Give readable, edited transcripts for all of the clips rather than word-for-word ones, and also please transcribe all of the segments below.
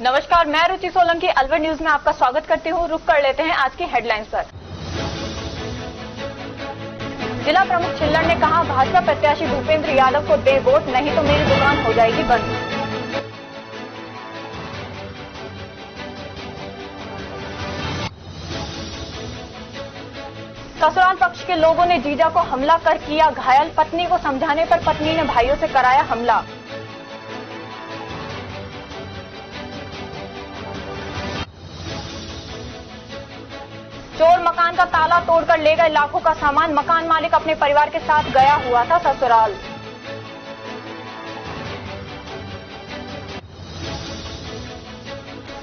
नमस्कार, मैं रुचि सोलंकी अलवर न्यूज में आपका स्वागत करती हूँ। रुक कर लेते हैं आज की हेडलाइंस पर। जिला प्रमुख छिल्लर ने कहा, भाजपा प्रत्याशी भूपेंद्र यादव को दे वोट, नहीं तो मेरी दुकान हो जाएगी बंद। ससुराल पक्ष के लोगों ने जीजा को हमला कर किया घायल, पत्नी को समझाने पर पत्नी ने भाइयों से कराया हमला। चोर मकान का ताला तोड़कर ले गए लाखों का सामान, मकान मालिक अपने परिवार के साथ गया हुआ था ससुराल।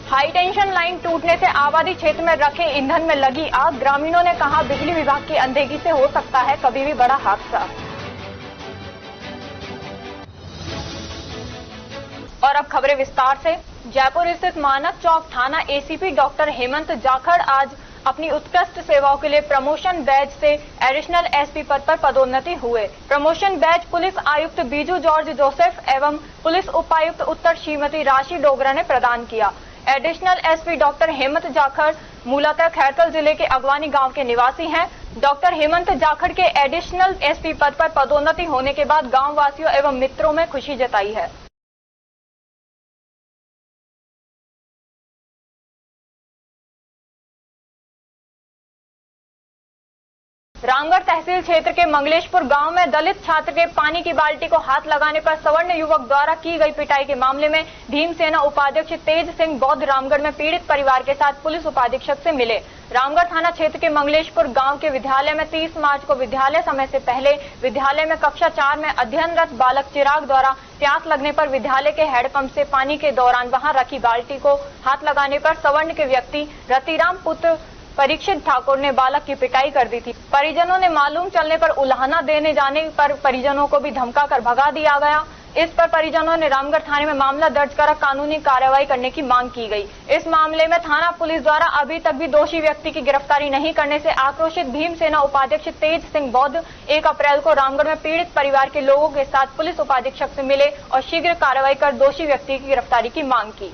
हाई टेंशन लाइन टूटने से आबादी क्षेत्र में रखे ईंधन में लगी आग, ग्रामीणों ने कहा बिजली विभाग की अनदेखी से हो सकता है कभी भी बड़ा हादसा। और अब खबरें विस्तार से। जयपुर स्थित मानक चौक थाना एसीपी डॉक्टर हेमंत जाखड़ आज अपनी उत्कृष्ट सेवाओं के लिए प्रमोशन बैच से एडिशनल एसपी पद पर पदोन्नति हुए। प्रमोशन बैच पुलिस आयुक्त बीजू जॉर्ज जोसेफ एवं पुलिस उपायुक्त उत्तर श्रीमती राशि डोगरा ने प्रदान किया। Additional SP doctor Hemant Jakhar मूलतः खैरकल जिले के अगवानी गांव के निवासी हैं। डॉक्टर हेमंत जाखड़ के एडिशनल एसपी पद पर पदोन्नति होने के बाद गांव वासियों एवं मित्रों में खुशी जताई है। रामगढ़ तहसील क्षेत्र के मंगलेशपुर गांव में दलित छात्र के पानी की बाल्टी को हाथ लगाने पर सवर्ण युवक द्वारा की गई पिटाई के मामले में भीमसेना उपाध्यक्ष तेज सिंह बौद्ध रामगढ़ में पीड़ित परिवार के साथ पुलिस उपाधीक्षक से मिले। रामगढ़ थाना क्षेत्र के मंगलेशपुर गांव के विद्यालय में 30 मार्च को विद्यालय समय से पहले विद्यालय में कक्षा 4 में अध्ययनरत बालक चिराग द्वारा प्यास लगने पर विद्यालय के हैंडपंप से पानी के दौरान वहां रखी बाल्टी को हाथ लगाने पर सवर्ण के व्यक्ति रतिराम पुत्र परीक्षित ठाकुर ने बालक की पिटाई कर दी थी। परिजनों ने मालूम चलने पर उलाहना देने जाने पर परिजनों को भी धमकाकर भगा दिया गया। इस पर परिजनों ने रामगढ़ थाने में मामला दर्ज कर कानूनी कार्रवाई करने की मांग की गई। इस मामले में थाना पुलिस द्वारा अभी तक भी दोषी व्यक्ति की गिरफ्तारी नहीं करने से आक्रोशित भीमसेना उपाध्यक्ष तेज सिंह बौद्ध 1 अप्रैल को रामगढ़ में पीड़ित परिवार के लोगों के साथ पुलिस उपाधीक्षक से मिले और शीघ्र कार्रवाई कर दोषी व्यक्ति की गिरफ्तारी की मांग की।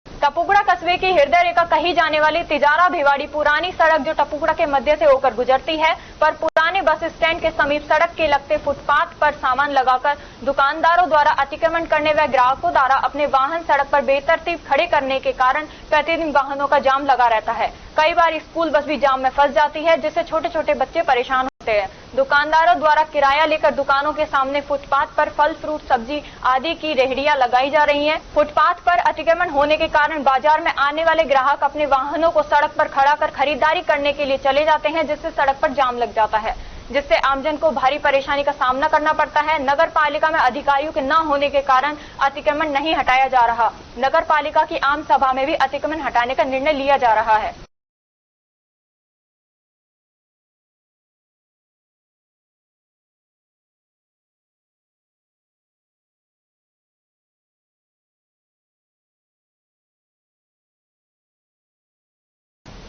टपुकड़ा कस्बे की हृदय रेखा कही जाने वाली तिजारा भिवाड़ी पुरानी सड़क जो टपुकड़ा के मध्य से होकर गुजरती है, पर पुराने बस स्टैंड के समीप सड़क के लगते फुटपाथ पर सामान लगाकर दुकानदारों द्वारा अतिक्रमण करने व ग्राहकों द्वारा अपने वाहन सड़क पर बेतरतीब खड़े करने के कारण प्रतिदिन वाहनों का जाम लगा रहता है। कई बार स्कूल बस भी जाम में फंस जाती है, जिससे छोटे छोटे बच्चे परेशान होते हैं। दुकानदारों द्वारा किराया लेकर दुकानों के सामने फुटपाथ पर फल फ्रूट सब्जी आदि की रेहड़ियां लगाई जा रही हैं। फुटपाथ पर अतिक्रमण होने के कारण बाजार में आने वाले ग्राहक अपने वाहनों को सड़क पर खड़ा कर खरीदारी करने के लिए चले जाते हैं, जिससे सड़क पर जाम लग जाता है, जिससे आमजन को भारी परेशानी का सामना करना पड़ता है। नगर पालिका में अधिकारियों के न होने के कारण अतिक्रमण नहीं हटाया जा रहा। नगर पालिका की आम सभा में भी अतिक्रमण हटाने का निर्णय लिया जा रहा है।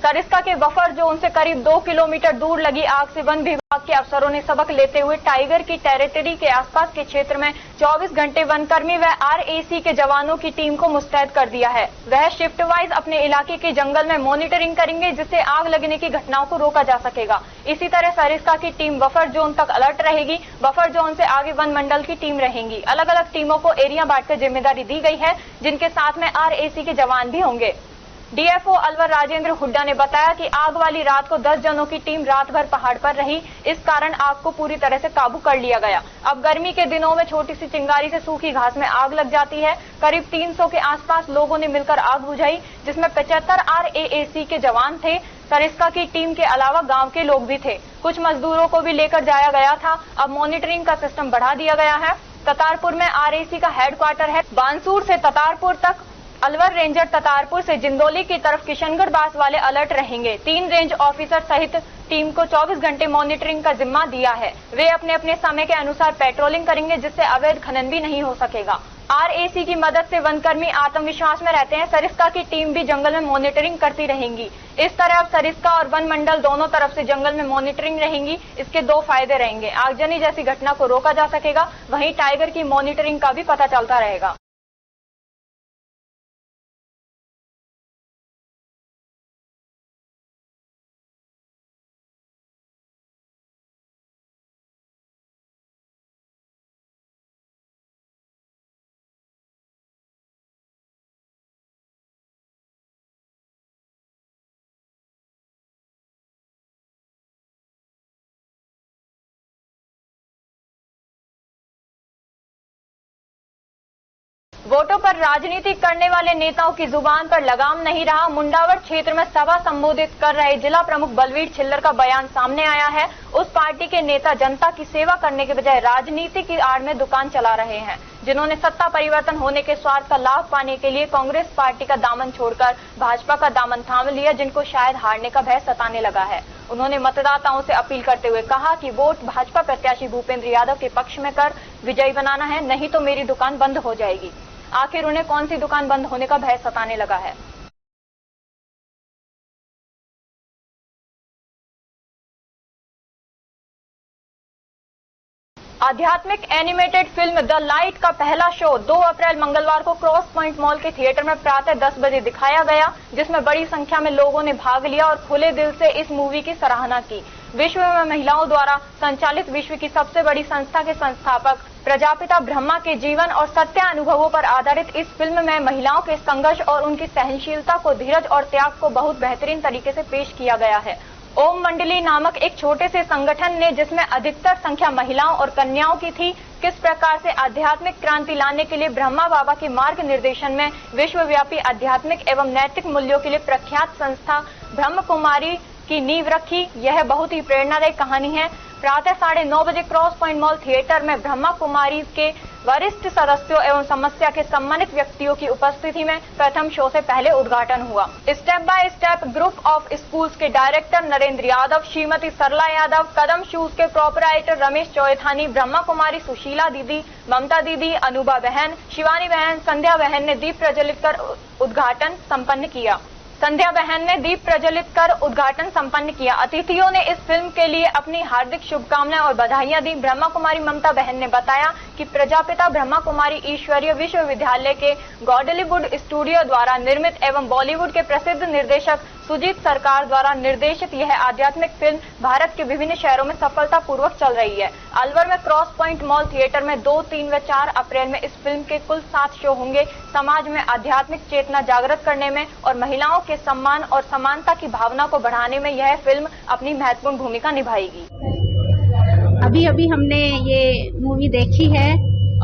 सरिस्का के बफर जोन से करीब 2 किलोमीटर दूर लगी आग से वन विभाग के अफसरों ने सबक लेते हुए टाइगर की टेरिटरी के आसपास के क्षेत्र में 24 घंटे वनकर्मी व आरएसी के जवानों की टीम को मुस्तैद कर दिया है। वह शिफ्ट वाइज अपने इलाके के जंगल में मॉनिटरिंग करेंगे, जिससे आग लगने की घटनाओं को रोका जा सकेगा। इसी तरह सरिस्का की टीम बफर जोन तक अलर्ट रहेगी। बफर जोन से आगे वन मंडल की टीम रहेंगी। अलग अलग टीमों को एरिया बांटकर जिम्मेदारी दी गई है, जिनके साथ में आरएसी के जवान भी होंगे। डीएफओ अलवर राजेंद्र हुड्डा ने बताया कि आग वाली रात को 10 जनों की टीम रात भर पहाड़ पर रही। इस कारण आग को पूरी तरह से काबू कर लिया गया। अब गर्मी के दिनों में छोटी सी चिंगारी से सूखी घास में आग लग जाती है। करीब 300 के आसपास लोगों ने मिलकर आग बुझाई, जिसमें 75 आरएसी के जवान थे। सरिस्का की टीम के अलावा गांव के लोग भी थे। कुछ मजदूरों को भी लेकर जाया गया था। अब मॉनिटरिंग का सिस्टम बढ़ा दिया गया है। ततारपुर में आरएसी का हेडक्वार्टर है। बानसूर से ततारपुर तक अलवर रेंजर ततारपुर से जिंदौली की तरफ किशनगढ़ बास वाले अलर्ट रहेंगे। 3 रेंज ऑफिसर सहित टीम को 24 घंटे मॉनिटरिंग का जिम्मा दिया है। वे अपने अपने समय के अनुसार पेट्रोलिंग करेंगे, जिससे अवैध खनन भी नहीं हो सकेगा। RAC की मदद से वनकर्मी आत्मविश्वास में रहते हैं। सरिस्का की टीम भी जंगल में मॉनिटरिंग करती रहेंगी। इस तरह अब सरिस्का और वन मंडल दोनों तरफ से जंगल में मॉनिटरिंग रहेंगी। इसके 2 फायदे रहेंगे। आगजनी जैसी घटना को रोका जा सकेगा, वहीं टाइगर की मॉनिटरिंग का भी पता चलता रहेगा। वोटों पर राजनीति करने वाले नेताओं की जुबान पर लगाम नहीं रहा। मुंडावर क्षेत्र में सभा संबोधित कर रहे जिला प्रमुख बलवीर छिल्लर का बयान सामने आया है। उस पार्टी के नेता जनता की सेवा करने के बजाय राजनीति की आड़ में दुकान चला रहे हैं, जिन्होंने सत्ता परिवर्तन होने के स्वार्थ का लाभ पाने के लिए कांग्रेस पार्टी का दामन छोड़कर भाजपा का दामन थाम लिया, जिनको शायद हारने का भय सताने लगा है। उन्होंने मतदाताओं से अपील करते हुए कहा कि वोट भाजपा प्रत्याशी भूपेंद्र यादव के पक्ष में कर विजयी बनाना है, नहीं तो मेरी दुकान बंद हो जाएगी। आखिर उन्हें कौन सी दुकान बंद होने का भय सताने लगा है? आध्यात्मिक एनिमेटेड फिल्म द लाइट का पहला शो 2 अप्रैल मंगलवार को क्रॉस पॉइंट मॉल के थिएटर में प्रातः 10 बजे दिखाया गया, जिसमें बड़ी संख्या में लोगों ने भाग लिया और खुले दिल से इस मूवी की सराहना की। विश्व में महिलाओं द्वारा संचालित विश्व की सबसे बड़ी संस्था के संस्थापक प्रजापिता ब्रह्मा के जीवन और सत्य अनुभवों पर आधारित इस फिल्म में महिलाओं के संघर्ष और उनकी सहनशीलता को, धीरज और त्याग को बहुत बेहतरीन तरीके से पेश किया गया है। ओम मंडली नामक एक छोटे से संगठन ने, जिसमें अधिकतर संख्या महिलाओं और कन्याओं की थी, किस प्रकार से आध्यात्मिक क्रांति लाने के लिए ब्रह्मा बाबा के मार्ग निर्देशन में विश्वव्यापी आध्यात्मिक एवं नैतिक मूल्यों के लिए प्रख्यात संस्था ब्रह्म कुमारी की नींव रखी। यह बहुत ही प्रेरणादायक कहानी है। प्रातः 9:30 बजे क्रॉस पॉइंट मॉल थिएटर में ब्रह्मा कुमारी के वरिष्ठ सदस्यों एवं समस्या के सम्मानित व्यक्तियों की उपस्थिति में प्रथम शो से पहले उद्घाटन हुआ। Step by step group of schools के डायरेक्टर नरेंद्र यादव, श्रीमती सरला यादव, कदम शूज के प्रोपराइटर रमेश चौथानी, ब्रह्मा कुमारी सुशीला दीदी, ममता दीदी, अनुभा बहन, शिवानी बहन, संध्या बहन ने दीप प्रज्वलित कर उद्घाटन संपन्न किया। अतिथियों ने इस फिल्म के लिए अपनी हार्दिक शुभकामनाएं और बधाइयां दी। ब्रह्मा कुमारी ममता बहन ने बताया कि प्रजापिता ब्रह्मा कुमारी ईश्वरीय विश्वविद्यालय के गॉडलीवुड स्टूडियो द्वारा निर्मित एवं बॉलीवुड के प्रसिद्ध निर्देशक सुजीत सरकार द्वारा निर्देशित यह आध्यात्मिक फिल्म भारत के विभिन्न शहरों में सफलतापूर्वक चल रही है। अलवर में क्रॉस पॉइंट मॉल थिएटर में 2, 3 व 4 अप्रैल में इस फिल्म के कुल 7 शो होंगे। समाज में आध्यात्मिक चेतना जागृत करने में और महिलाओं के सम्मान और समानता की भावना को बढ़ाने में यह फिल्म अपनी महत्वपूर्ण भूमिका निभाएगी। अभी अभी हमने ये मूवी देखी है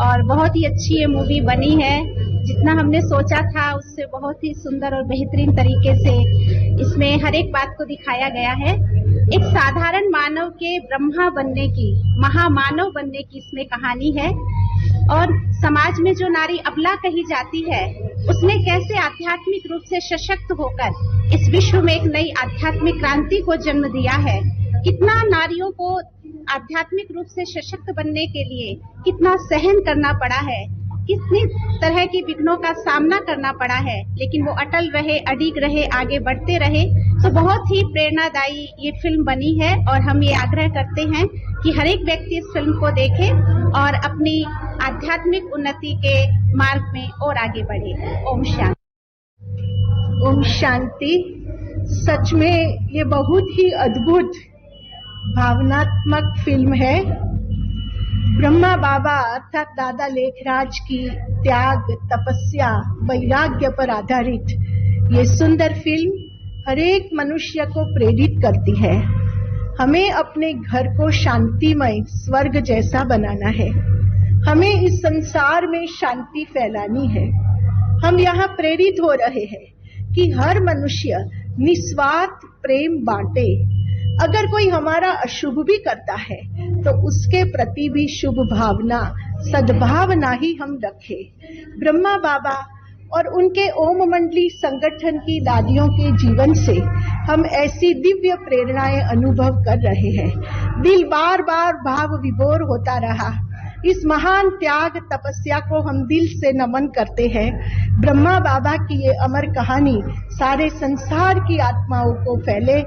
और बहुत ही अच्छी ये मूवी बनी है। जितना हमने सोचा था उससे बहुत ही सुंदर और बेहतरीन तरीके से इसमें हर एक बात को दिखाया गया है। एक साधारण मानव के ब्रह्मा बनने की, महामानव बनने की इसमें कहानी है और समाज में जो नारी अबला कही जाती है उसने कैसे आध्यात्मिक रूप से सशक्त होकर इस विश्व में एक नई आध्यात्मिक क्रांति को जन्म दिया है। कितना नारियों को आध्यात्मिक रूप से सशक्त बनने के लिए कितना सहन करना पड़ा है, कितनी तरह की विघ्नों का सामना करना पड़ा है, लेकिन वो अटल रहे, अडिग रहे, आगे बढ़ते रहे। तो बहुत ही प्रेरणादायी ये फिल्म बनी है और हम ये आग्रह करते हैं कि हर एक व्यक्ति इस फिल्म को देखे और अपनी आध्यात्मिक उन्नति के मार्ग में और आगे बढ़े। ओम शांति। ओम शांति। सच में ये बहुत ही अद्भुत भावनात्मक फिल्म है। ब्रह्मा बाबा अर्थात दादा लेखराज की त्याग, तपस्या, वैराग्य पर आधारित ये सुंदर फिल्म हर एक मनुष्य को प्रेरित करती है। हमें अपने घर को शांतिमय स्वर्ग जैसा बनाना है। हमें इस संसार में शांति फैलानी है। हम यहाँ प्रेरित हो रहे हैं कि हर मनुष्य निस्वार्थ प्रेम बांटे। अगर कोई हमारा अशुभ भी करता है तो उसके प्रति भी शुभ भावना, सद्भावना ही हम रखें। ब्रह्मा बाबा और उनके ओम मंडली संगठन की दादियों के जीवन से हम ऐसी दिव्य प्रेरणाएं अनुभव कर रहे हैं। दिल बार बार भाव विभोर होता रहा। इस महान त्याग तपस्या को हम दिल से नमन करते हैं। ब्रह्मा बाबा की ये अमर कहानी सारे संसार की आत्माओं को फैले।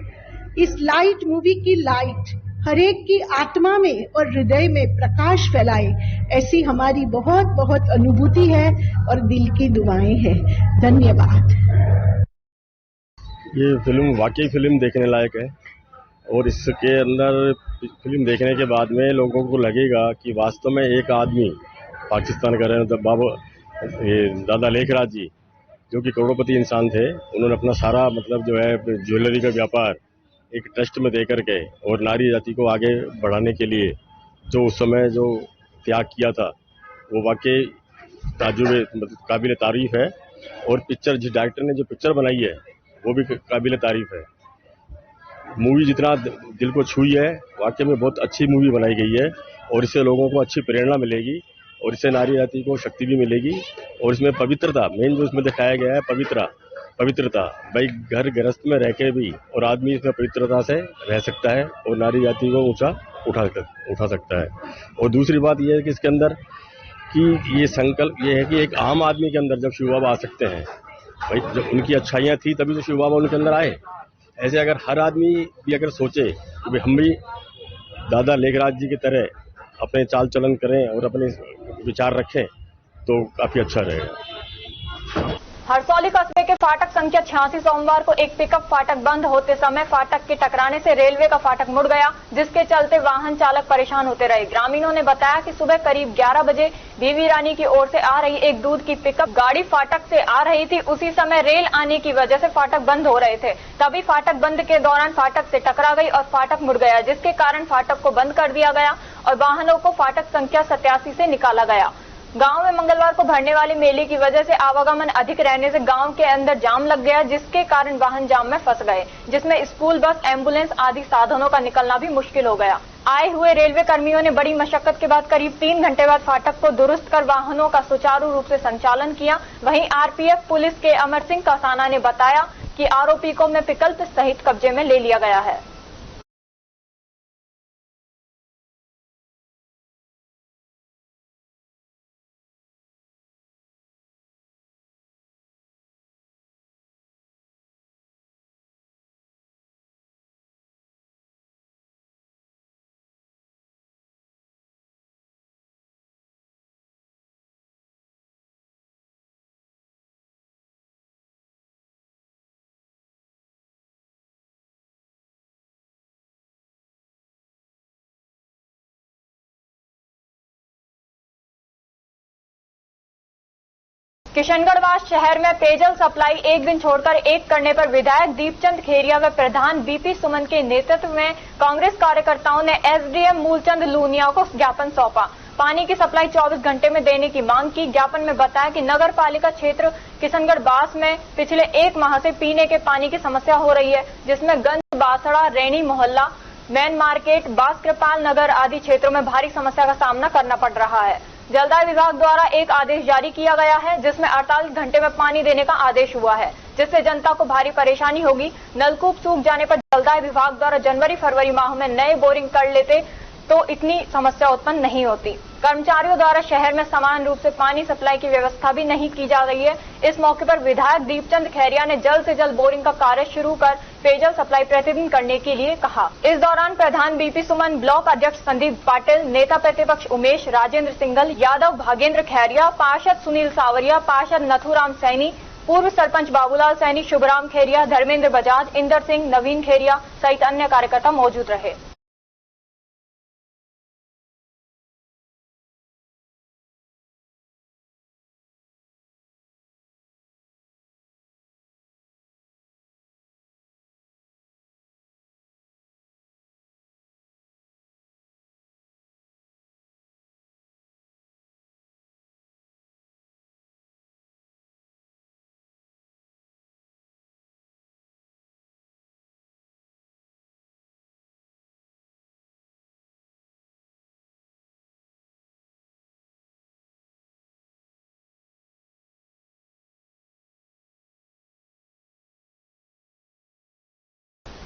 इस लाइट मूवी की लाइट हर एक की आत्मा में और हृदय में प्रकाश फैलाए, ऐसी हमारी बहुत बहुत अनुभूति है और दिल की दुआएं हैं। धन्यवाद। ये फिल्म वाकई फिल्म देखने लायक है और इसके अंदर फिल्म देखने के बाद में लोगों को लगेगा कि वास्तव में एक आदमी पाकिस्तान का रहने बाबा दादा लेखराज जी, जो कि करोड़पति इंसान थे, उन्होंने अपना सारा मतलब जो है ज्वेलरी का व्यापार एक ट्रस्ट में दे करके और नारी जाति को आगे बढ़ाने के लिए जो उस समय जो त्याग किया था, वो वाकई मतलब काबिल तारीफ है। और पिक्चर जिस डायरेक्टर ने जो पिक्चर बनाई है वो भी काबिल तारीफ है। मूवी जितना दिल को छुई है, वाकई में बहुत अच्छी मूवी बनाई गई है और इससे लोगों को अच्छी प्रेरणा मिलेगी और इससे नारी जाति को शक्ति भी मिलेगी। और इसमें पवित्रता, मेन जो इसमें दिखाया गया है पवित्रता, भाई घर गृहस्थ में रह के भी और आदमी इसमें पवित्रता से रह सकता है और नारी जाति को ऊंचा उठा सकता है। और दूसरी बात यह है कि इसके अंदर कि ये संकल्प ये है कि एक आम आदमी के अंदर जब शिव बाबा आ सकते हैं, भाई जब उनकी अच्छाइयाँ थी तभी तो शिव बाबा उनके अंदर आए। ऐसे अगर हर आदमी भी अगर सोचे कि हम भी दादा लेखराज जी की तरह अपने चाल चलन करें और अपने विचार रखें तो काफी अच्छा रहेगा। हरसौली कस्बे के फाटक संख्या 86 सोमवार को एक पिकअप फाटक बंद होते समय फाटक के टकराने से रेलवे का फाटक मुड़ गया, जिसके चलते वाहन चालक परेशान होते रहे। ग्रामीणों ने बताया कि सुबह करीब 11 बजे बीवी रानी की ओर से आ रही एक दूध की पिकअप गाड़ी फाटक से आ रही थी। उसी समय रेल आने की वजह से फाटक बंद हो रहे थे। तभी फाटक बंद के दौरान फाटक से टकरा गई और फाटक मुड़ गया, जिसके कारण फाटक को बंद कर दिया गया और वाहनों को फाटक संख्या 87 से निकाला गया। गांव में मंगलवार को भरने वाले मेले की वजह से आवागमन अधिक रहने से गांव के अंदर जाम लग गया, जिसके कारण वाहन जाम में फंस गए, जिसमें स्कूल बस, एम्बुलेंस आदि साधनों का निकलना भी मुश्किल हो गया। आए हुए रेलवे कर्मियों ने बड़ी मशक्कत के बाद करीब 3 घंटे बाद फाटक को दुरुस्त कर वाहनों का सुचारू रूप से संचालन किया। वहीं आरपीएफ पुलिस के अमर सिंह कसाना ने बताया कि आरोपी को में विकल्प सहित कब्जे में ले लिया गया है। किशनगढ़वास शहर में पेयजल सप्लाई एक दिन छोड़कर एक करने पर विधायक दीपचंद खेरिया व प्रधान बीपी सुमन के नेतृत्व में कांग्रेस कार्यकर्ताओं ने एसडीएम मूलचंद लूनिया को ज्ञापन सौंपा। पानी की सप्लाई 24 घंटे में देने की मांग की। ज्ञापन में बताया कि नगर पालिका क्षेत्र किशनगढ़ बास में पिछले 1 माह से पीने के पानी की समस्या हो रही है, जिसमें गंज, बासड़ा, रैनी मोहल्ला, मैन मार्केट, बास कृपाल नगर आदि क्षेत्रों में भारी समस्या का सामना करना पड़ रहा है। जलदाय विभाग द्वारा एक आदेश जारी किया गया है, जिसमें 48 घंटे में पानी देने का आदेश हुआ है, जिससे जनता को भारी परेशानी होगी। नलकूप सूख जाने पर जलदाय विभाग द्वारा जनवरी-फरवरी माह में नए बोरिंग कर लेते तो इतनी समस्या उत्पन्न नहीं होती। कर्मचारियों द्वारा शहर में समान रूप से पानी सप्लाई की व्यवस्था भी नहीं की जा रही है। इस मौके पर विधायक दीपचंद खैरिया ने जल्द से जल्द बोरिंग का कार्य शुरू कर पेयजल सप्लाई प्रतिदिन करने के लिए कहा। इस दौरान प्रधान बीपी सुमन, ब्लॉक अध्यक्ष संदीप पाटिल, नेता प्रतिपक्ष उमेश, राजेंद्र सिंघल, यादव भागेंद्र खैरिया, पार्षद सुनील सावरिया, पार्षद नथुराम सैनी, पूर्व सरपंच बाबूलाल सैनी, शुभराम खेरिया, धर्मेंद्र बजाज, इंदर सिंह, नवीन खेरिया सहित अन्य कार्यकर्ता मौजूद रहे।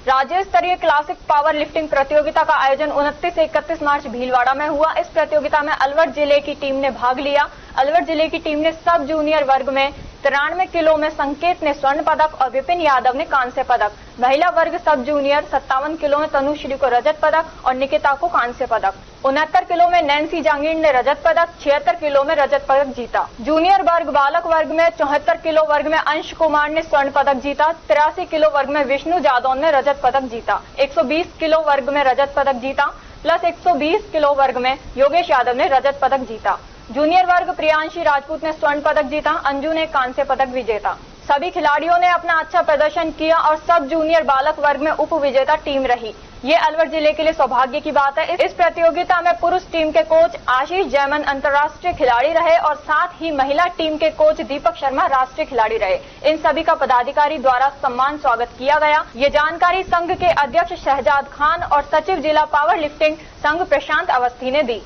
राज्य स्तरीय क्लासिक पावर लिफ्टिंग प्रतियोगिता का आयोजन 29 से 31 मार्च भीलवाड़ा में हुआ। इस प्रतियोगिता में अलवर जिले की टीम ने भाग लिया। अलवर जिले की टीम ने सब जूनियर वर्ग में 93 किलो में संकेत ने स्वर्ण पदक और विपिन यादव ने कांस्य पदक, महिला वर्ग सब जूनियर 57 किलो में तनुश्री को रजत पदक और निकिता को कांस्य पदक, 69 किलो में नैन्सी जांगीर ने रजत पदक, 76 किलो में रजत पदक जीता। जूनियर वर्ग बालक वर्ग में 74 किलो वर्ग में अंश कुमार ने स्वर्ण पदक जीता, 83 किलो वर्ग में विष्णु जादौन ने रजत पदक जीता, 120 किलो वर्ग में रजत पदक जीता प्लस 120 किलो वर्ग में योगेश यादव ने रजत पदक जीता। जूनियर वर्ग प्रियांशी राजपूत ने स्वर्ण पदक जीता, अंजू ने कांस्य पदक विजेता। सभी खिलाड़ियों ने अपना अच्छा प्रदर्शन किया और सब जूनियर बालक वर्ग में उप विजेता टीम रही। ये अलवर जिले के लिए सौभाग्य की बात है। इस प्रतियोगिता में पुरुष टीम के कोच आशीष जैमन अंतर्राष्ट्रीय खिलाड़ी रहे और साथ ही महिला टीम के कोच दीपक शर्मा राष्ट्रीय खिलाड़ी रहे। इन सभी का पदाधिकारी द्वारा सम्मान स्वागत किया गया। ये जानकारी संघ के अध्यक्ष शहजाद खान और सचिव जिला पावर लिफ्टिंग संघ प्रशांत अवस्थी ने दी।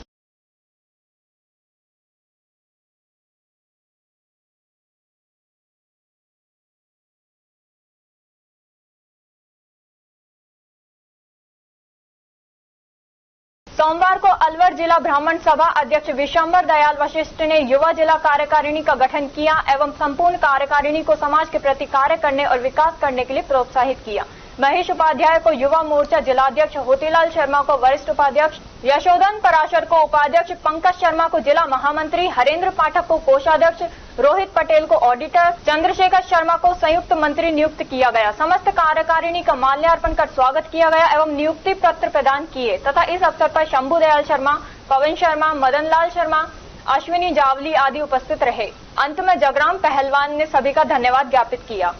सोमवार को अलवर जिला ब्राह्मण सभा अध्यक्ष विशंबर दयाल वशिष्ठ ने युवा जिला कार्यकारिणी का गठन किया एवं संपूर्ण कार्यकारिणी को समाज के प्रति कार्य करने और विकास करने के लिए प्रोत्साहित किया। महेश उपाध्याय को युवा मोर्चा जिलाध्यक्ष, होतीलाल शर्मा को वरिष्ठ उपाध्यक्ष, यशोधन पराशर को उपाध्यक्ष, पंकज शर्मा को जिला महामंत्री, हरेंद्र पाठक को कोषाध्यक्ष, रोहित पटेल को ऑडिटर, चंद्रशेखर शर्मा को संयुक्त मंत्री नियुक्त किया गया। समस्त कार्यकारिणी का माल्यार्पण कर स्वागत किया गया एवं नियुक्ति पत्र प्रदान किए तथा इस अवसर पर शंभू दयाल शर्मा, पवन शर्मा, मदन लाल शर्मा, अश्विनी जावली आदि उपस्थित रहे। अंत में जगराम पहलवान ने सभी का धन्यवाद ज्ञापित किया।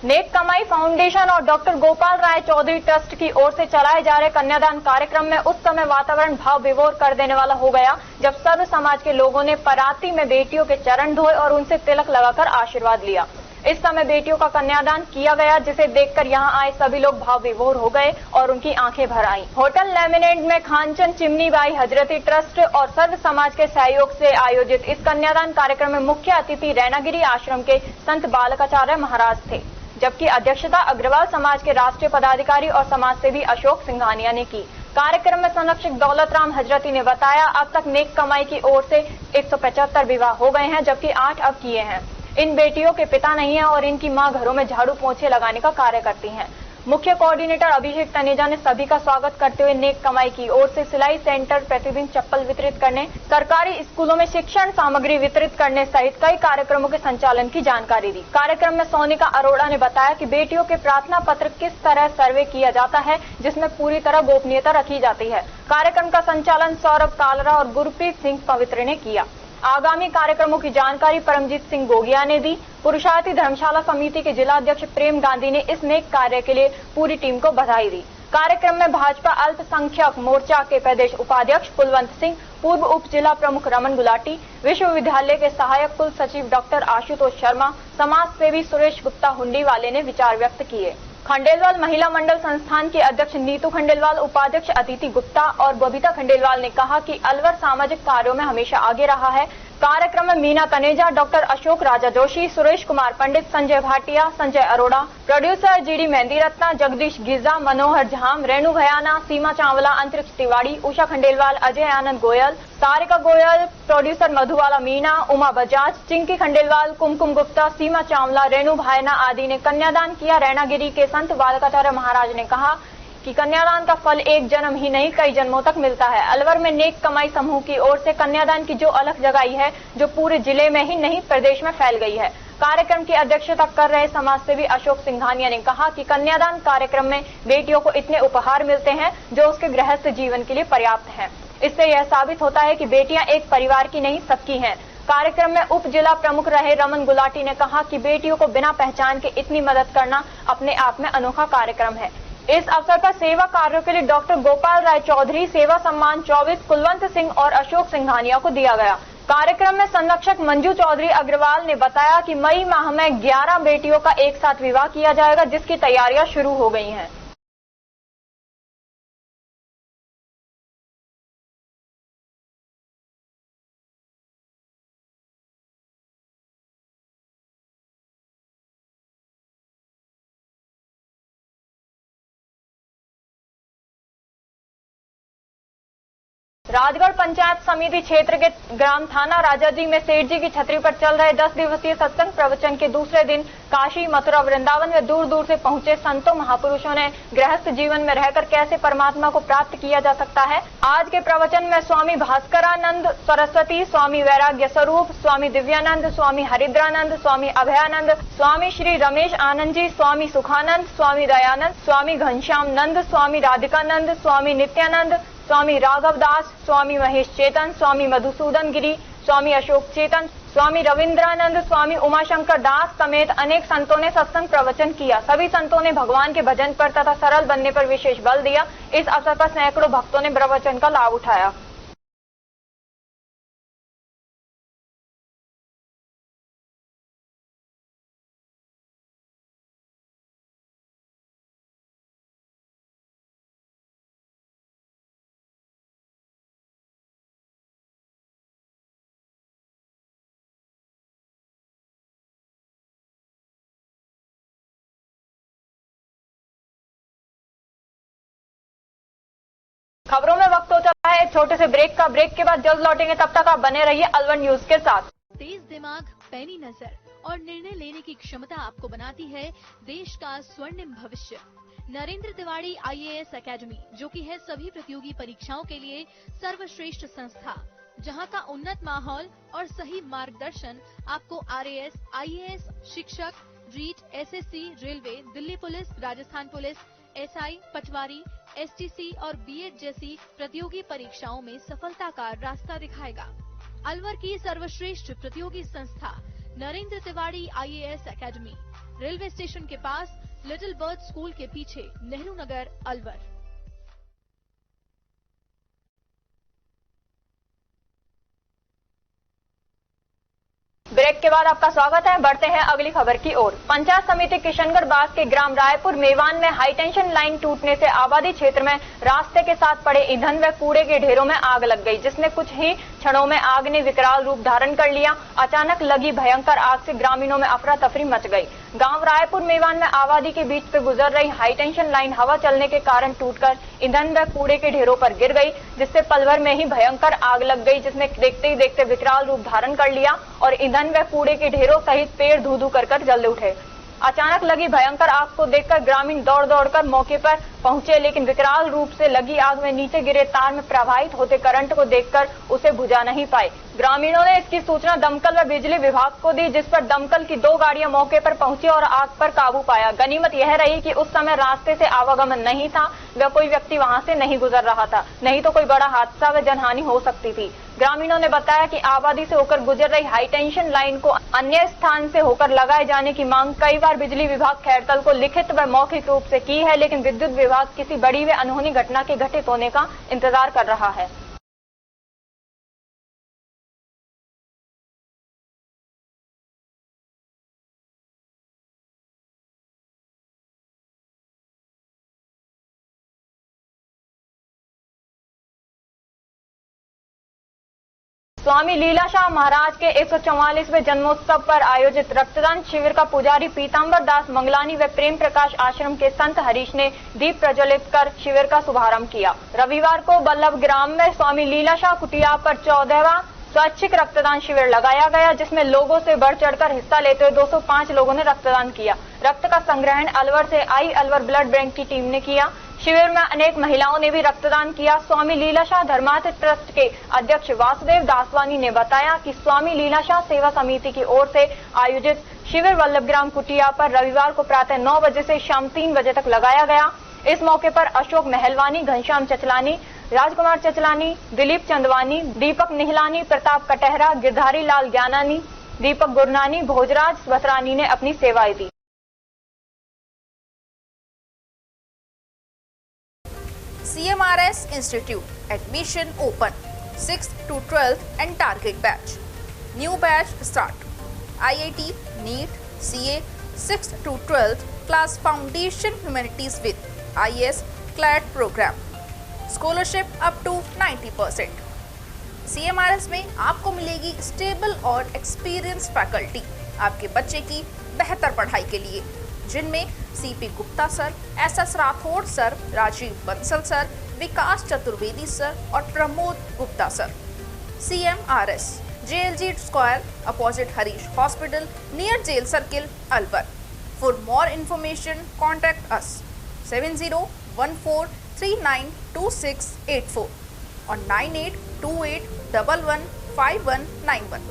नेक कमाई फाउंडेशन और डॉक्टर गोपाल राय चौधरी ट्रस्ट की ओर से चलाए जा रहे कन्यादान कार्यक्रम में उस समय वातावरण भाव विभोर कर देने वाला हो गया जब सर्व समाज के लोगों ने पराती में बेटियों के चरण धोए और उनसे तिलक लगाकर आशीर्वाद लिया। इस समय बेटियों का कन्यादान किया गया जिसे देखकर यहां आए सभी लोग भाव विभोर हो गए और उनकी आंखें भर आईं। होटल लेमिनेट में Khanchand chimney by Hazrati trust और सर्व समाज के सहयोग से आयोजित इस कन्यादान कार्यक्रम में मुख्य अतिथि रैनागिरी आश्रम के संत बालकाचार्य महाराज थे, जबकि अध्यक्षता अग्रवाल समाज के राष्ट्रीय पदाधिकारी और समाज सेवी अशोक सिंघानिया ने की। कार्यक्रम में संरक्षक दौलतराम हजरती ने बताया, अब तक नेक कमाई की ओर से 175 विवाह हो गए हैं, जबकि 8 अब किए हैं। इन बेटियों के पिता नहीं है और इनकी मां घरों में झाड़ू पोंछे लगाने का कार्य करती हैं। मुख्य कोऑर्डिनेटर अभिषेक तनेजा ने सभी का स्वागत करते हुए नेक कमाई की ओर से सिलाई सेंटर, प्रतिदिन चप्पल वितरित करने, सरकारी स्कूलों में शिक्षण सामग्री वितरित करने सहित कई कार्यक्रमों के संचालन की जानकारी दी। कार्यक्रम में सोनिका अरोड़ा ने बताया कि बेटियों के प्रार्थना पत्र किस तरह सर्वे किया जाता है, जिसमें पूरी तरह गोपनीयता रखी जाती है। कार्यक्रम का संचालन सौरभ कालरा और गुरप्रीत सिंह पवित्र ने किया। आगामी कार्यक्रमों की जानकारी परमजीत सिंह गोगिया ने दी। पुरुषार्थी धर्मशाला समिति के जिलाध्यक्ष प्रेम गांधी ने इस नेक कार्य के लिए पूरी टीम को बधाई दी। कार्यक्रम में भाजपा अल्पसंख्यक मोर्चा के प्रदेश उपाध्यक्ष कुलवंत सिंह, पूर्व उप जिला प्रमुख रमन गुलाटी, विश्वविद्यालय के सहायक कुल सचिव डॉक्टर आशुतोष शर्मा, समाज सेवी सुरेश गुप्ता हुंडी वाले ने विचार व्यक्त किए। खंडेलवाल महिला मंडल संस्थान की अध्यक्ष नीतू खंडेलवाल, उपाध्यक्ष अदिति गुप्ता और बबीता खंडेलवाल ने कहा कि अलवर सामाजिक कार्यों में हमेशा आगे रहा है। कार्यक्रम में मीना तनेजा, डॉक्टर अशोक राजा जोशी, सुरेश कुमार पंडित, संजय भाटिया, संजय अरोड़ा, प्रोड्यूसर जीडी मेहंदी रत्ना, जगदीश गिजा, मनोहर झाम, रेणु भयाना, सीमा चावला, अंतरिक्ष तिवाड़ी, उषा खंडेलवाल, अजय आनंद गोयल, सारिका गोयल, प्रोड्यूसर मधुबाला मीना, उमा बजाज, चिंकी खंडेलवाल, कुमकुम गुप्ता, सीमा चावला, रेणु भायना आदि ने कन्यादान किया। रैनागिरी के संत बालकाचार्य महाराज ने कहा कि कन्यादान का फल एक जन्म ही नहीं कई जन्मों तक मिलता है। अलवर में नेक कमाई समूह की ओर से कन्यादान की जो अलख जगाई है, जो पूरे जिले में ही नहीं प्रदेश में फैल गई है। कार्यक्रम की अध्यक्षता कर रहे समाजसेवी अशोक सिंघानिया ने कहा कि कन्यादान कार्यक्रम में बेटियों को इतने उपहार मिलते हैं जो उसके गृहस्थ जीवन के लिए पर्याप्त हैं। इससे यह साबित होता है कि बेटियां एक परिवार की नहीं सबकी हैं। कार्यक्रम में उप जिला प्रमुख रहे रमन गुलाटी ने कहा कि बेटियों को बिना पहचान के इतनी मदद करना अपने आप में अनोखा कार्यक्रम है। इस अवसर पर सेवा कार्यों के लिए डॉक्टर गोपाल राय चौधरी सेवा सम्मान 24 कुलवंत सिंह और अशोक सिंघानिया को दिया गया। कार्यक्रम में संरक्षक मंजू चौधरी अग्रवाल ने बताया कि मई माह में 11 बेटियों का एक साथ विवाह किया जाएगा, जिसकी तैयारियां शुरू हो गई हैं। राजगढ़ पंचायत समिति क्षेत्र के ग्राम थाना राजाजी में सेठ जी की छतरी पर चल रहे 10 दिवसीय सत्संग प्रवचन के दूसरे दिन काशी, मथुरा, वृंदावन में दूर दूर से पहुंचे संतों महापुरुषों ने गृहस्थ जीवन में रहकर कैसे परमात्मा को प्राप्त किया जा सकता है। आज के प्रवचन में स्वामी भास्करानंद सरस्वती, स्वामी वैराग्य स्वरूप, स्वामी दिव्यानंद, स्वामी हरिद्रानंद, स्वामी अभयानंद, स्वामी श्री रमेश आनंद जी, स्वामी सुखानंद, स्वामी दयानंद, स्वामी घनश्याम नंद, स्वामी राधिकानंद, स्वामी नित्यानंद, स्वामी राघव दास, स्वामी महेश चेतन, स्वामी मधुसूदन गिरी, स्वामी अशोक चेतन, स्वामी रविंद्रानंद, स्वामी उमाशंकर दास समेत अनेक संतों ने सत्संग प्रवचन किया। सभी संतों ने भगवान के भजन पर तथा सरल बनने पर विशेष बल दिया। इस अवसर पर सैकड़ों भक्तों ने प्रवचन का लाभ उठाया। खबरों में वक्त हो चला है एक छोटे से ब्रेक का। ब्रेक के बाद जल्द लौटेंगे, तब तक आप बने रहिए अलवर न्यूज के साथ। तेज दिमाग, पैनी नजर और निर्णय लेने की क्षमता आपको बनाती है देश का स्वर्णिम भविष्य। नरेंद्र तिवारी IAS एकेडमी, जो कि है सभी प्रतियोगी परीक्षाओं के लिए सर्वश्रेष्ठ संस्था, जहां का उन्नत माहौल और सही मार्गदर्शन आपको RAS, IAS, शिक्षक, REET, SSC, railway, Delhi police, Rajasthan police, SI, patwari, STC और B.Ed जैसी प्रतियोगी परीक्षाओं में सफलता का रास्ता दिखाएगा। अलवर की सर्वश्रेष्ठ प्रतियोगी संस्था Narendra Tiwari IAS academy, railway station के पास, लिटिल बर्ड स्कूल के पीछे, नेहरू नगर, अलवर। ब्रेक के बाद आपका स्वागत है। बढ़ते हैं अगली खबर की ओर। पंचायत समिति किशनगढ़ बास के ग्राम रायपुर मेवान में हाईटेंशन लाइन टूटने से आबादी क्षेत्र में रास्ते के साथ पड़े ईंधन व कूड़े के ढेरों में आग लग गई, जिसमें कुछ ही क्षणों में आग ने विकराल रूप धारण कर लिया। अचानक लगी भयंकर आग से ग्रामीणों में अफरा तफरी मच गई। गांव रायपुर मेवान में आबादी के बीच से गुजर रही हाईटेंशन लाइन हवा चलने के कारण टूटकर ईंधन व कूड़े के ढेरों पर गिर गई, जिससे पल भर में ही भयंकर आग लग गई, जिसने देखते ही देखते विकराल रूप धारण कर लिया और ईंधन व कूड़े के ढेरों सहित पेड़ धू धू कर जल उठे। अचानक लगी भयंकर आग को देखकर ग्रामीण दौड़ दौड़कर मौके पर पहुंचे, लेकिन विकराल रूप से लगी आग में नीचे गिरे तार में प्रवाहित होते करंट को देखकर उसे बुझा नहीं पाए। ग्रामीणों ने इसकी सूचना दमकल व बिजली विभाग को दी, जिस पर दमकल की 2 गाड़ियां मौके पर पहुंची और आग पर काबू पाया। गनीमत यह रही कि उस समय रास्ते से आवागमन नहीं था व कोई व्यक्ति वहां से नहीं गुजर रहा था, नहीं तो कोई बड़ा हादसा व जनहानि हो सकती थी। ग्रामीणों ने बताया कि आबादी से होकर गुजर रही हाईटेंशन लाइन को अन्य स्थान से होकर लगाए जाने की मांग कई बार बिजली विभाग खैरतल को लिखित व मौखिक रूप से की है, लेकिन विद्युत विभाग किसी बड़ी व अनहोनी घटना के घटित होने का इंतजार कर रहा है। स्वामी लीलाशाह महाराज के 144वें जन्मोत्सव पर आयोजित रक्तदान शिविर का पुजारी पीताम्बर दास मंगलानी व प्रेम प्रकाश आश्रम के संत हरीश ने दीप प्रज्वलित कर शिविर का शुभारंभ किया। रविवार को बल्लभ ग्राम में स्वामी लीलाशाह कुटिया पर 14वां स्वैच्छिक रक्तदान शिविर लगाया गया, जिसमें लोगों से बढ़ चढ़कर हिस्सा लेते हुए 205 लोगों ने रक्तदान किया। रक्त का संग्रहण अलवर से आई अलवर ब्लड बैंक की टीम ने किया। शिविर में अनेक महिलाओं ने भी रक्तदान किया। स्वामी लीलाशाह धर्मार्थ ट्रस्ट के अध्यक्ष वासुदेव दासवानी ने बताया कि स्वामी लीलाशाह सेवा समिति की ओर से आयोजित शिविर वल्लभग्राम कुटिया पर रविवार को प्रातः 9 बजे से शाम 3 बजे तक लगाया गया। इस मौके पर अशोक महलवानी, घनश्याम चचलानी, राजकुमार चचलानी, दिलीप चंदवानी, दीपक निहलानी, प्रताप कटहरा, गिरधारी लाल ज्ञानानी, दीपक गुरनानी, भोजराज स्वतरानी ने अपनी सेवाएं दी। CMRS Institute. Admission open. 6th to 12th and target batch. New batch start. IIT, NEET, CA, 6th to 12th class foundation humanities with IAS CLAT program. Scholarship up to 90%. CMRS में आपको मिलेगी स्टेबल और experience faculty आपके बच्चे की बेहतर पढ़ाई के लिए, जिनमें CP Gupta sir, SS Rathore sir, Rajeev Bansal sir, Vikas Chaturvedi sir और Pramod Gupta sir. CMRS JLG Square opposite Harish Hospital near Jail Circle, Alwar. For more information, contact us 7014392684 or 9828115191.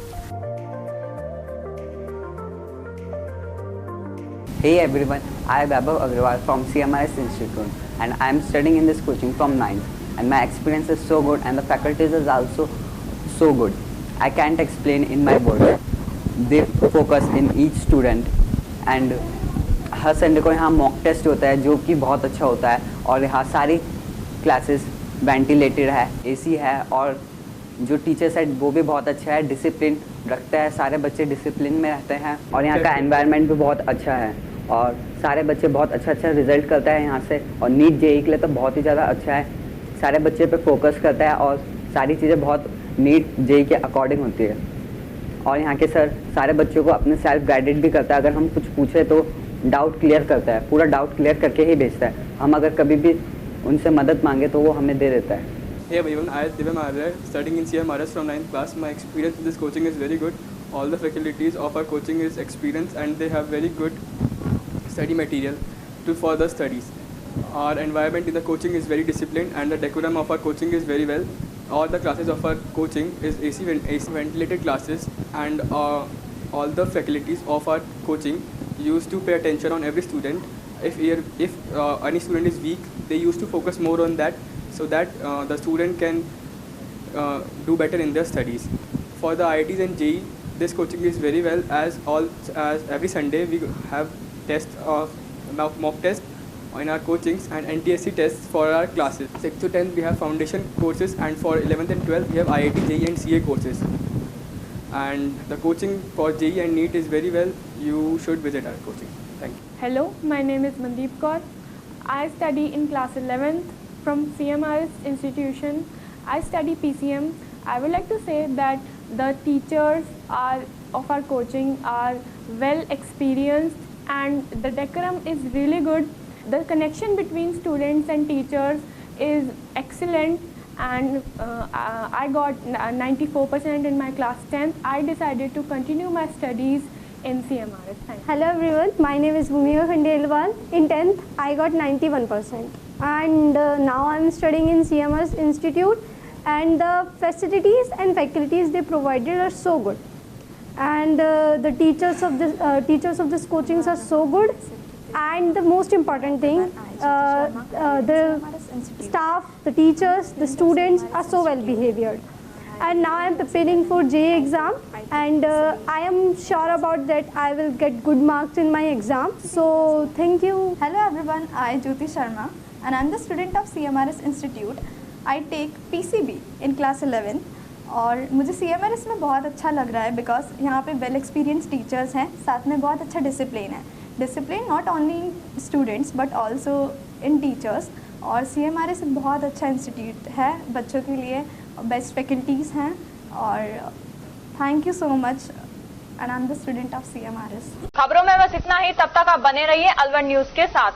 Hey everyone, I am Vaibhav Agrawal from CMRS Institute and I am studying in this coaching from 9th, and my experience is so good and the faculties is also so good. I can't explain in my words. They focus in each student and her Sunday को यहाँ mock test होता है जो कि बहुत अच्छा होता है, और यहाँ सारी क्लासेस वेंटिलेटेड है, AC है, और जो टीचर्स है वो भी बहुत अच्छा है, डिसिप्लिन रखता है, सारे बच्चे डिसिप्लिन में रहते हैं, और यहाँ का एनवायरनमेंट भी बहुत अच्छा है और सारे बच्चे बहुत अच्छा रिजल्ट करता है यहाँ से। और नीट JEE के लिए तो बहुत ही ज़्यादा अच्छा है, सारे बच्चे पे फोकस करता है और सारी चीज़ें बहुत नीट JEE के अकॉर्डिंग होती है। और यहाँ के सर सारे बच्चों को अपने सेल्फ गाइडेड भी करता है, अगर हम कुछ पूछे तो डाउट क्लियर करता है, पूरा डाउट क्लियर करके ही भेजता है, हम अगर कभी भी उनसे मदद मांगे तो वो हमें दे देता है। Hey everyone, I am Divyam Arya, studying in CMRS from 9th class. My experience in this coaching is very good. All the faculties of our coaching is experienced and they have very good study material to further studies. Our environment in the coaching is very disciplined and the decorum of our coaching is very well. All the classes of our coaching is AC ventilated classes, and all the faculties of our coaching used to pay attention on every student. If any student is weak, they used to focus more on that, so that the student can do better in their studies. For the IITs and JEE, this coaching is very well, as every Sunday we have mock test in our coachings and NTSC tests for our classes. 6th to 10th we have foundation courses, and for 11th and 12th we have IIT, JEE and CA courses. And the coaching for JEE and NEET is very well. You should visit our coaching. Thank you. Hello, my name is Mandeep Kaur. I study in class 11th from CMRS institution. I study PCM. I would like to say that the teachers of our coaching are well experienced and the decorum is really good. The connection between students and teachers is excellent, and I got 94% in my class 10th. I decided to continue my studies in CMRS. Thank you. Hello everyone, my name is Bhumika Khandelwal. In 10th, I got 91%. And now I am studying in CMRS Institute, and the facilities and faculties they provided are so good. And the teachers of this coaching are so good. And the most important thing, the staff, the teachers, the students are so well behaved. And now I am preparing for JEE exam, and I am sure about that I will get good marks in my exam. So thank you. Hello everyone, I am Jyoti Sharma and I am the student of CMRS Institute. I take PCB in class 11 और मुझे CMRS में बहुत अच्छा लग रहा है because यहाँ पे वेल एक्सपीरियंस टीचर्स हैं, साथ में बहुत अच्छा डिसिप्लिन है. Discipline not only students but also in teachers. और CMRS एक बहुत अच्छा इंस्टीट्यूट है बच्चों के लिए, बेस्ट फैकल्टीज़ हैं. और thank you so much and I am the student of CMRS. खबरों में बस इतना ही. तब तक आप बने रहिए अलवर न्यूज़ के साथ.